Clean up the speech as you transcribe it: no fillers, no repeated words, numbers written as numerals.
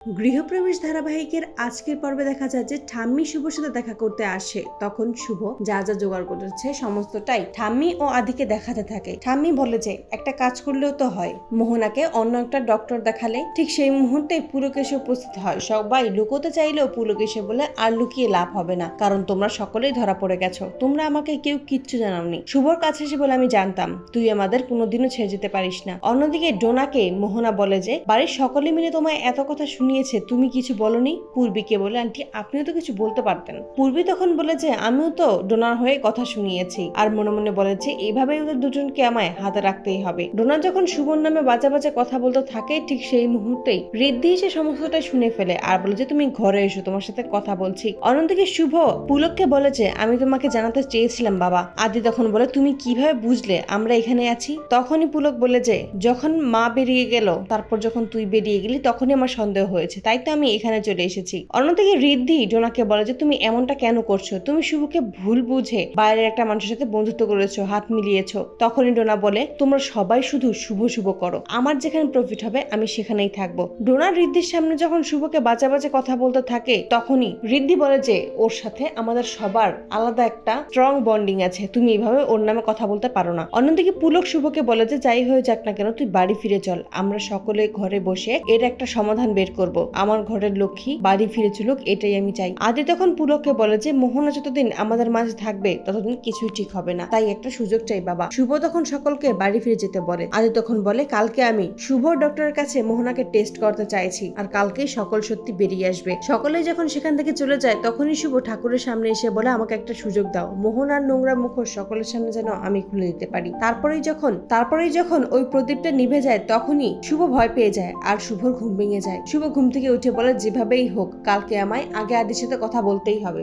গৃহপ্রবেশ ধারাবাহিকের আজকের পর্বে দেখা যায় যে ঠাম্মি শুভর সাথে দেখা করতে আসে। তখন শুভ যা যা জোগাড় করেছে সমস্তটাই ঠাম্মি ও আদিকে দেখাতে থাকে। ঠাম্মি বলে যে একটা কাজ করলেও তো হয়, মোহনাকে অন্য একটা ডক্টর দেখালে। ঠিক সেই মুহূর্তে পুলক এসে উপস্থিত হয়। সবাই লুকোতে চাইলেও পুলক এসে বলে আর লুকিয়ে লাভ হবে না, কারণ তোমরা সকলেই ধরা পড়ে গেছো, তোমরা আমাকে কেউ কিচ্ছু জানাওনি। শুভর কাছে এসে বলে আমি জানতাম তুই আমাদের কোনোদিনও ছেড়ে যেতে পারিস না। অন্যদিকে ডোনাকে মোহনা বলে যে বাড়ির সকলে মিলে তোমায় এত কথা শুনিয়েছে, তুমি কিছু বলনি। পূর্বীকে বলে আন্টি আপনিও তো কিছু বলতে পারতেন। পূর্বী তখন বলে যে আমিও তো ডোনার হয়ে কথা শুনিয়েছি, আর মনে মনে বলে যে এইভাবেই ওদের দুজনকে আমায় হাতে রাখতেই হবে। ডোনা যখন শুভর নামে বাজে বাজে কথা বলতে থাকে, ঠিক সেই মুহূর্তেই ঋদ্ধি এসে সমস্তটাই শুনে ফেলে আর বলে যে তুমি ঘরে এসো, তোমার সাথে কথা বলছি। অন্যদিকে শুভ পুলককে বলে যে আমি তোমাকে জানাতে চেয়েছিলাম বাবা। আদি তখন বলে তুমি কিভাবে বুঝলে আমরা এখানে আছি? তখনই পুলক বলে যে যখন মা বেরিয়ে গেল, তারপর যখন তুই বেরিয়ে গেলি, তখনই আমার সন্দেহ হয়েছে, তাই তো আমি এখানে চলে এসেছি। অন্যদিকে ঋদ্ধি ডোনাকে বলে যে তুমি এমনটা কেন করছো? তুমি শুভকে ভুল বুঝে বাইরের একটা মানুষের সাথে বন্ধুত্ব করেছো, হাত মিলিয়েছো। তখনই ডোনা বলে তোমরা সবাই শুধু শুভ শুভ করো, আমার যেখানে প্রফিট হবে আমি সেখানেই থাকবো। ডোনা ঋদ্ধির সামনে যখন শুভকে বাজে বাজে কথা বলতে থাকে, তখনই ঋদ্ধি বলে যে ওর সাথে আমাদের সবার আলাদা একটা স্ট্রং বন্ডিং আছে, তুমি এইভাবে ওর নামে কথা বলতে পারো না। অন্যদিকে পুলক শুভকে বলে যে যাই হয়ে যাক না কেন তুই বাড়ি ফিরে চল, আমরা সকলে ঘরে বসে এর একটা সমাধান বের করব। আমার ঘরের লক্ষ্মী বাড়ি ফিরে চলুক, এটাই আমি চাই। আদি তখন পুলককে বলে যে মোহনা যতদিন আমাদের মাঝে থাকবে ততদিন কিছুই ঠিক হবে না, তাই একটা সুযোগ চাই বাবা। শুভ তখন সকলকে বাড়ি ফিরে যেতে বলে। আদি তখন বলে কালকে আমি শুভ ডক্টরের কাছে মোহনাকে টেস্ট করতে চাইছি, আর কালকেই সকল সত্যি বেরিয়ে আসবে। সকলেই যখন সেখান থেকে চলে যায়, তখনই শুভ ঠাকুরের সামনে এসে বলে আমাকে একটা সুযোগ দাও, মোহনার নোংরা মুখোশ সকলের সামনে যেন আমি খুলে দিতে পারি। তারপরেই যখন ওই প্রদীপটা নিভে যায়, তখনই শুভ ভয় পেয়ে যায় আর শুভর ঘুম ভেঙে যায়। শুভ ঘুম থেকে উঠে বলে যেভাবেই হোক কালকে আমায় আগে আদির সাথে কথা বলতেই হবে।